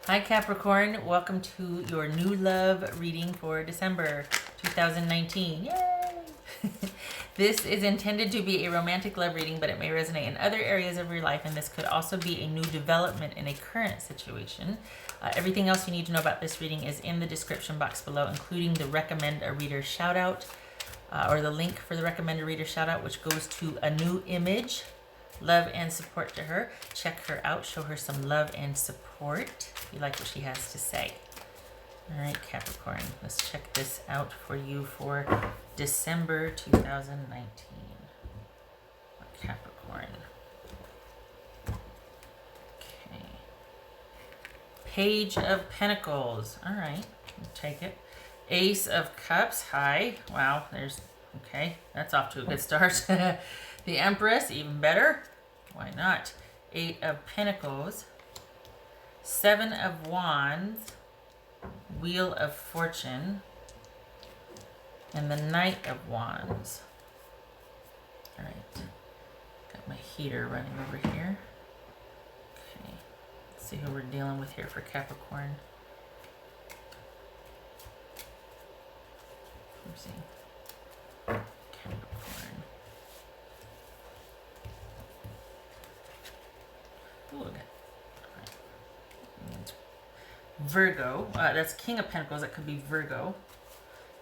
Hi Capricorn, welcome to your new love reading for December 2019. Yay! This is intended to be a romantic love reading, but it may resonate in other areas of your life, and this could also be a new development in a current situation. Everything else you need to know about this reading is in the description box below, including the recommend a reader shout out, or the link for the recommend a reader shout out, which goes to a new image. Love and support to her. Check her out. Show her some love and support if you like what she has to say. All right, Capricorn. Let's check this out for you for December 2019. Capricorn. Okay. Page of Pentacles. All right. We'll take it. Ace of Cups. Hi. Wow. There's... Okay. That's off to a good start. The Empress, even better. Why not? Eight of Pentacles. Seven of Wands. Wheel of Fortune. And the Knight of Wands. All right. Got my heater running over here. Okay. Let's see who we're dealing with here for Capricorn. Let's see. Capricorn. Look at Virgo. That's King of Pentacles. That could be Virgo.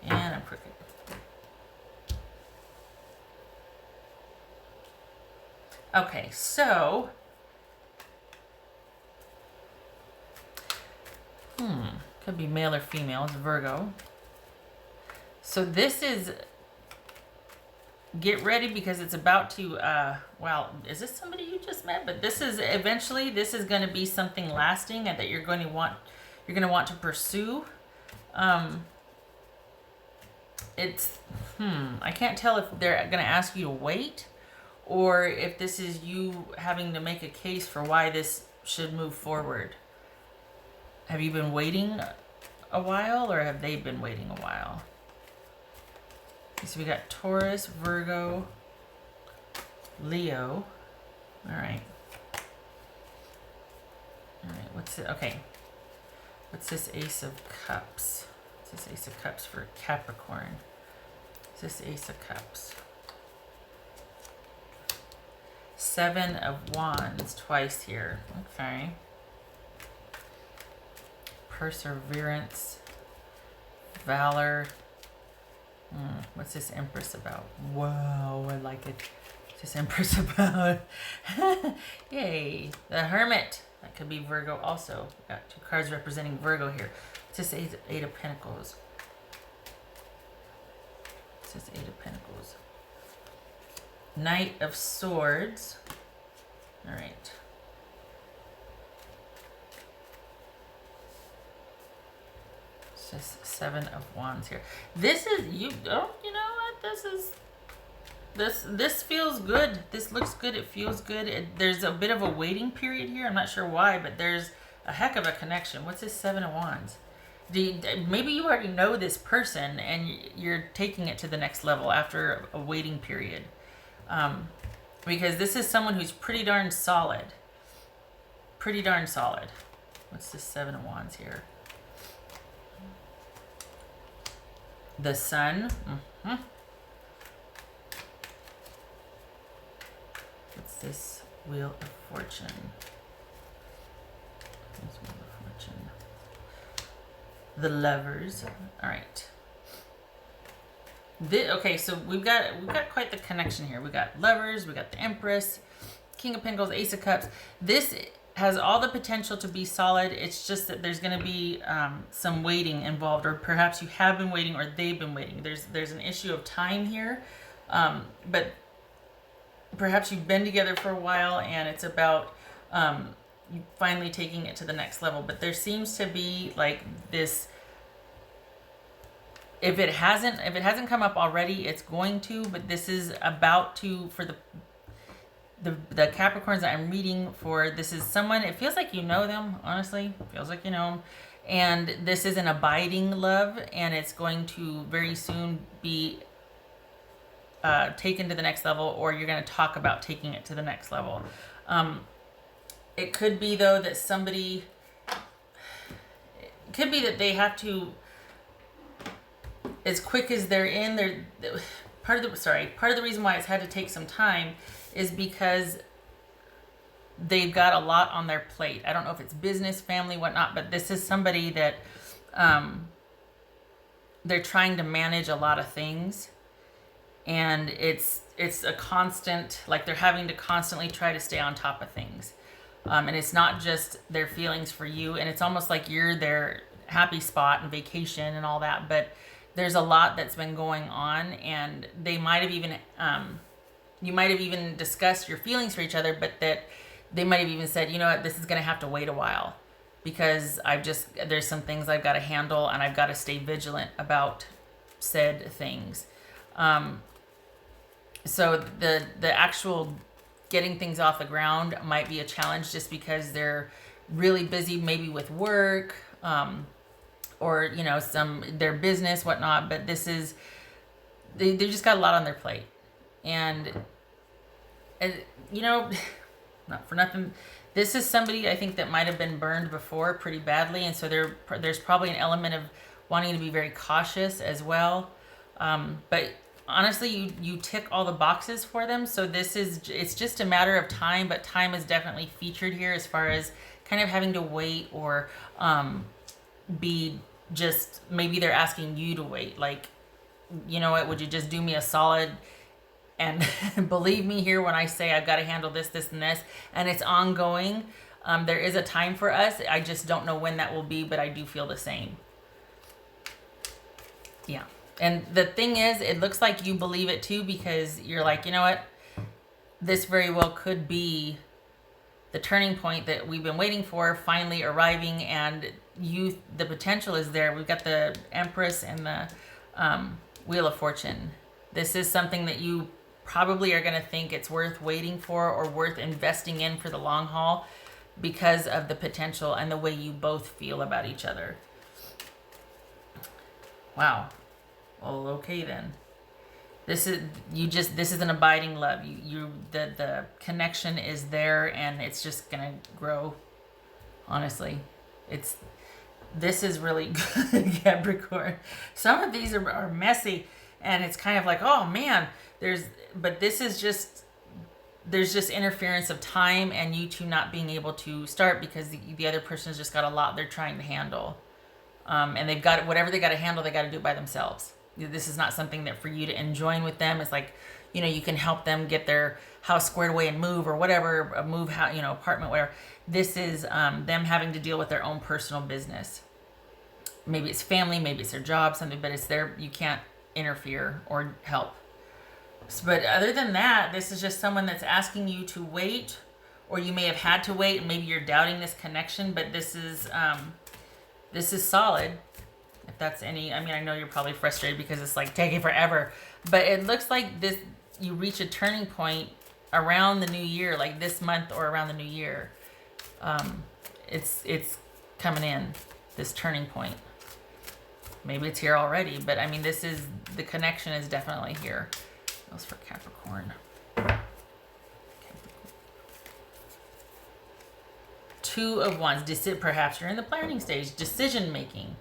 And I'm crooked. Okay, so could be male or female. It's Virgo. So this is, get ready because it's about to, well, is this somebody you just met? But this is, eventually, this is going to be something lasting and that you're going to want to pursue. It's, I can't tell if they're going to ask you to wait or if this is you having to make a case for why this should move forward. Have you been waiting a while or have they been waiting a while? So we got Taurus, Virgo, Leo. All right. All right. What's it? Okay. What's this Ace of Cups? What's this Ace of Cups for Capricorn? What's this Ace of Cups? Seven of Wands twice here. Okay. Perseverance, Valor. What's this Empress about? Wow, I like it. What's this Empress about? Yay. The Hermit. That could be Virgo also. Got two cards representing Virgo here. What's this Eight of Pentacles? What's this Eight of Pentacles? Knight of Swords. All right. Just Seven of Wands here. This is you know what, this feels good. This looks good. It feels good. There's a bit of a waiting period here. I'm not sure why, but there's a heck of a connection. What's this Seven of Wands? Maybe you already know this person and you're taking it to the next level after a waiting period, because this is someone who's pretty darn solid. What's this Seven of Wands here? The Sun. What's this Wheel of Fortune? What's Wheel of Fortune? The Lovers. All right. Okay, so we've got quite the connection here. We got Lovers. We got the Empress, King of Pentacles, Ace of Cups. This has all the potential to be solid. It's just that there's going to be some waiting involved, or perhaps you have been waiting or they've been waiting. There's an issue of time here, but perhaps you've been together for a while and it's about you finally taking it to the next level. But there seems to be like this. If it hasn't come up already, it's going to. But this is about to, for the Capricorns that I'm reading for, this is someone, it feels like you know them, honestly. It feels like you know them. And this is an abiding love, and it's going to very soon be taken to the next level, or you're going to talk about taking it to the next level. It could be, though, that somebody could be that they have to, as quick as they're in, part of the reason why it's had to take some time is because they've got a lot on their plate. I don't know if it's business, family, whatnot, but this is somebody that they're trying to manage a lot of things, and it's a constant, like they're having to constantly try to stay on top of things. And it's not just their feelings for you, and it's almost like you're their happy spot and vacation and all that, but there's a lot that's been going on, and they might have even, you might have even discussed your feelings for each other, but that they might have even said, you know what, this is going to have to wait a while because there's some things I've got to handle, and I've got to stay vigilant about said things. So the actual getting things off the ground might be a challenge just because they're really busy, maybe with work, or, you know, their business, whatnot. But this is, they've just got a lot on their plate. And you know, not for nothing, this is somebody I think that might have been burned before pretty badly. And so there's probably an element of wanting to be very cautious as well. But honestly, you tick all the boxes for them. So it's just a matter of time, but time is definitely featured here as far as kind of having to wait, or be just, maybe they're asking you to wait. Like, you know what, would you just do me a solid and believe me here when I say I've got to handle this, this, and this, and it's ongoing. There is a time for us. I just don't know when that will be, but I do feel the same. Yeah. And the thing is, it looks like you believe it too, because you're like, you know what? This very well could be the turning point that we've been waiting for, finally arriving, and the potential is there. We've got the Empress and the Wheel of Fortune. This is something that you probably are going to think it's worth waiting for, or worth investing in for the long haul, because of the potential and the way you both feel about each other. Wow. Well, okay then. This is an abiding love. The connection is there, and it's just gonna grow. Honestly, this is really good, Capricorn. Some of these are messy, and it's kind of like, oh man, but this is just, there's just interference of time and you two not being able to start because the other person has just got a lot they're trying to handle. And they've got whatever they got to handle, they got to do it by themselves. This is not something that for you to enjoin with them. It's like, you know, you can help them get their house squared away and move, or whatever, apartment, whatever. This is them having to deal with their own personal business. Maybe it's family, maybe it's their job, something, but you can't interfere or help. But other than that, this is just someone that's asking you to wait, or you may have had to wait, and maybe you're doubting this connection, but this is solid. If that's any, I mean, I know you're probably frustrated because it's like taking forever, but it looks like you reach a turning point around the new year, like this month or around the new year. It's coming in, this turning point. Maybe it's here already, but I mean, the connection is definitely here. That was for Capricorn. Two of Wands. Perhaps you're in the planning stage, decision making.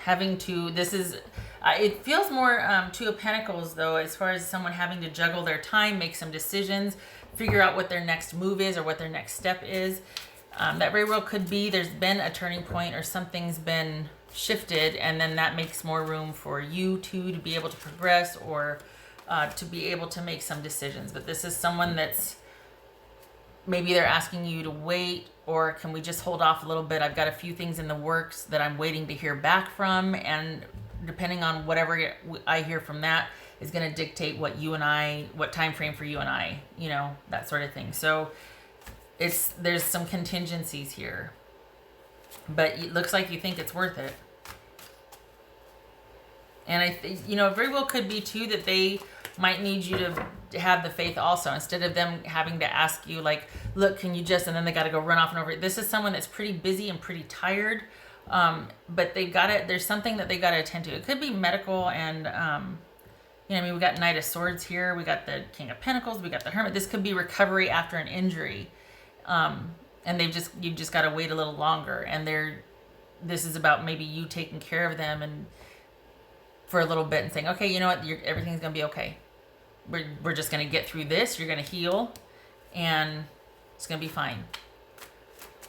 It feels more Two of Pentacles though, as far as someone having to juggle their time, make some decisions, figure out what their next move is or what their next step is. That very well could be there's been a turning point, or something's been shifted, and then that makes more room for you two to be able to progress, or to be able to make some decisions. But this is someone that's, maybe they're asking you to wait, or can we just hold off a little bit? I've got a few things in the works that I'm waiting to hear back from, and depending on whatever I hear from that is going to dictate what time frame for you and I, that sort of thing. So there's some contingencies here, but it looks like you think it's worth it. And I think, it very well could be too that they might need you to have the faith also, instead of them having to ask you like, look, can you just, and then they got to go run off and over it. This is someone that's pretty busy and pretty tired, but there's something that they got to attend to. It could be medical, and we got Knight of Swords here, we got the King of Pentacles, we got the Hermit. This could be recovery after an injury, and you've just got to wait a little longer, and this is about maybe you taking care of them and for a little bit and saying, okay, you know what, everything's gonna be okay. We're just gonna get through this. You're gonna heal, and it's gonna be fine.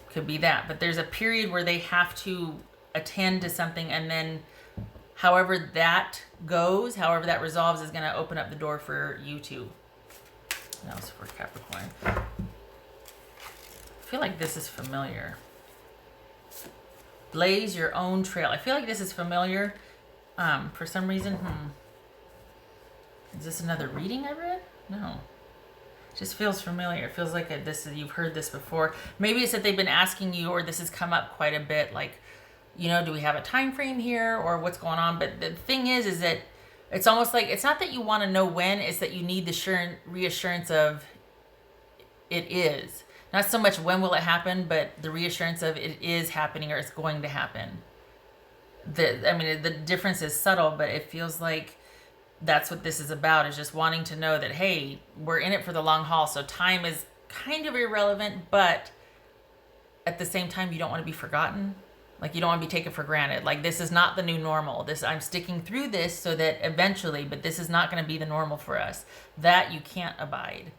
Could be that, but there's a period where they have to attend to something, and then however that goes, however that resolves, is gonna open up the door for you too. Now it's for Capricorn. I feel like this is familiar. Blaze your own trail. I feel like this is familiar. For some reason, Is this another reading I read? No. It just feels familiar. It feels like you've heard this before. Maybe it's that they've been asking you, or this has come up quite a bit, like, you know, do we have a time frame here, or what's going on? But the thing is that it's almost like, it's not that you want to know when, it's that you need the reassurance of it is. Not so much when will it happen, but the reassurance of it is happening, or it's going to happen. The difference is subtle, but it feels like that's what this is about, is just wanting to know that, hey, we're in it for the long haul, so time is kind of irrelevant, but at the same time, you don't want to be forgotten. Like, you don't want to be taken for granted. Like, this is not the new normal. I'm sticking through this so that eventually, but this is not going to be the normal for us. That you can't abide.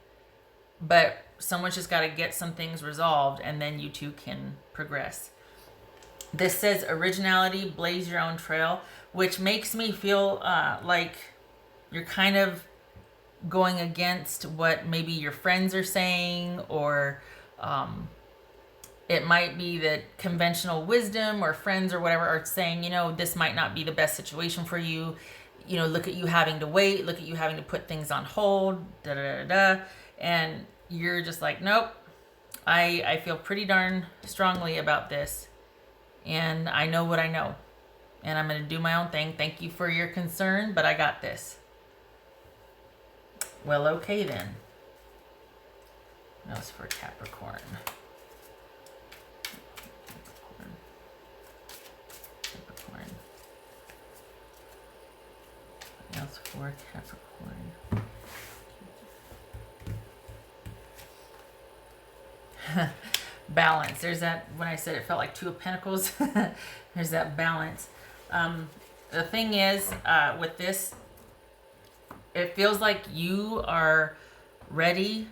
But someone's just got to get some things resolved, and then you two can progress. This says originality, blaze your own trail, which makes me feel like you're kind of going against what maybe your friends are saying, or it might be that conventional wisdom or friends or whatever are saying, you know, this might not be the best situation for you. You know, look at you having to wait, look at you having to put things on hold, and you're just like, nope, I feel pretty darn strongly about this, and I know what I know, and I'm going to do my own thing. Thank you for your concern, but I got this. Well, okay then. That was for Capricorn. Capricorn. That was for Capricorn. Balance. There's that, when I said it felt like Two of Pentacles, there's that balance. The thing is, with this, it feels like you are ready.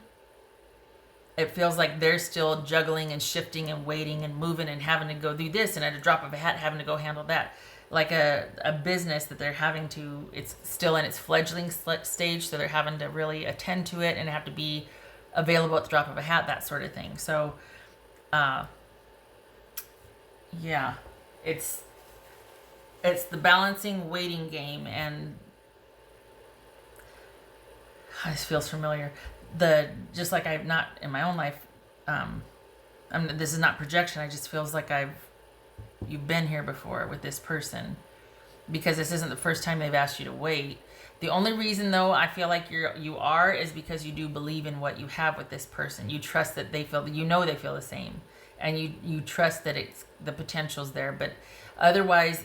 It feels like they're still juggling and shifting and waiting and moving and having to go do this, and at a drop of a hat having to go handle that. Like a business that they're having to, it's still in its fledgling stage, so they're having to really attend to it and have to be available at the drop of a hat, that sort of thing. So, yeah, it's the balancing waiting game, and this feels familiar. Just like I've not in my own life, this is not projection. I just feels like you've been here before with this person, because this isn't the first time they've asked you to wait. The only reason, though, I feel like you are is because you do believe in what you have with this person. You trust that they feel the same, and you trust that the potential's there. But otherwise,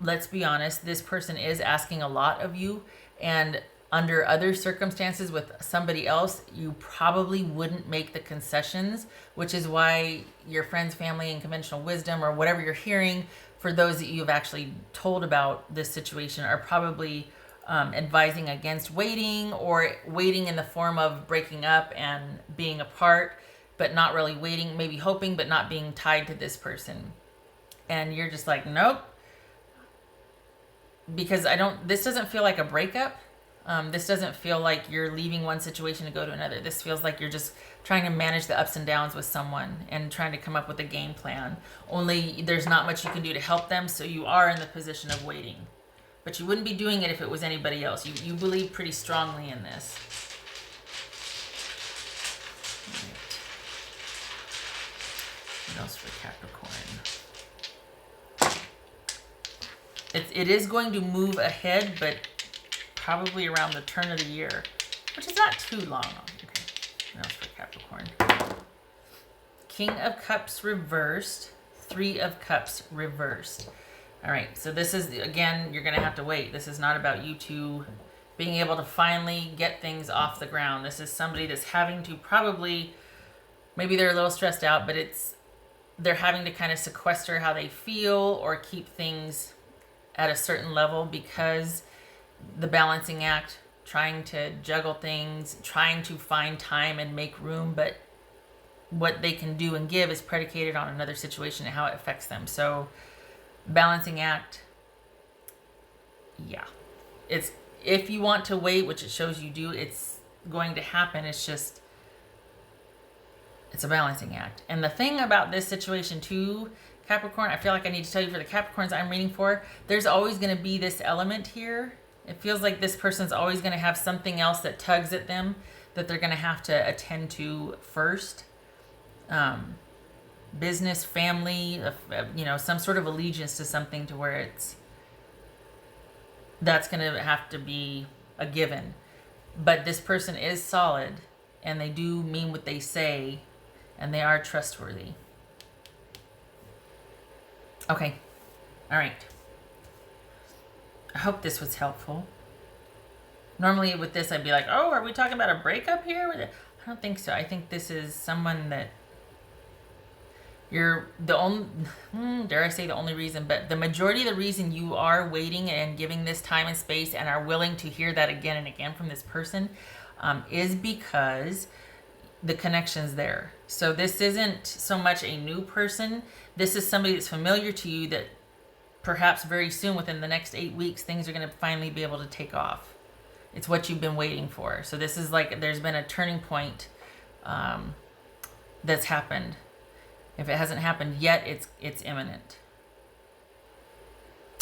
let's be honest, this person is asking a lot of you, and under other circumstances with somebody else, you probably wouldn't make the concessions, which is why your friends, family, and conventional wisdom, or whatever you're hearing, for those that you've actually told about this situation, are probably advising against waiting, or waiting in the form of breaking up and being apart, but not really waiting, maybe hoping, but not being tied to this person. And you're just like, nope, because this doesn't feel like a breakup. This doesn't feel like you're leaving one situation to go to another. This feels like you're just trying to manage the ups and downs with someone and trying to come up with a game plan. Only there's not much you can do to help them, so you are in the position of waiting. But you wouldn't be doing it if it was anybody else. You believe pretty strongly in this. Right. What else for Capricorn? It is going to move ahead, but probably around the turn of the year, which is not too long. Okay, what else for Capricorn? King of Cups reversed, Three of Cups reversed. All right, so this is, again, you're going to have to wait. This is not about you two being able to finally get things off the ground. This is somebody that's having to probably, maybe they're a little stressed out, but they're having to kind of sequester how they feel or keep things at a certain level because the balancing act, trying to juggle things, trying to find time and make room, but what they can do and give is predicated on another situation and how it affects them. So balancing act, yeah, it's, if you want to wait, which it shows you do, it's going to happen. It's just, it's a balancing act. And the thing about this situation too, Capricorn, I feel like I need to tell you, for the Capricorns I'm reading for, there's always going to be this element here. It feels like this person's always going to have something else that tugs at them that they're going to have to attend to first. Business, family, some sort of allegiance to something to where that's going to have to be a given. But this person is solid and they do mean what they say and they are trustworthy. Okay. All right. I hope this was helpful. Normally with this, I'd be like, oh, are we talking about a breakup here? I don't think so. I think this is someone that you're the only, dare I say the only reason, but the majority of the reason you are waiting and giving this time and space and are willing to hear that again and again from this person is because the connection's there. So this isn't so much a new person. This is somebody that's familiar to you that perhaps very soon, within the next 8 weeks, things are going to finally be able to take off. It's what you've been waiting for. So this is like there's been a turning point that's happened. If it hasn't happened yet, it's imminent.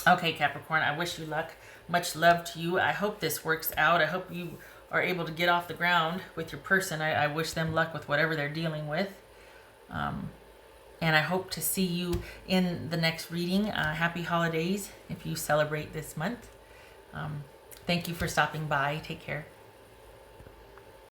Okay, Capricorn, I wish you luck. Much love to you. I hope this works out. I hope you are able to get off the ground with your person. I wish them luck with whatever they're dealing with. And I hope to see you in the next reading. Happy holidays if you celebrate this month. Thank you for stopping by. Take care.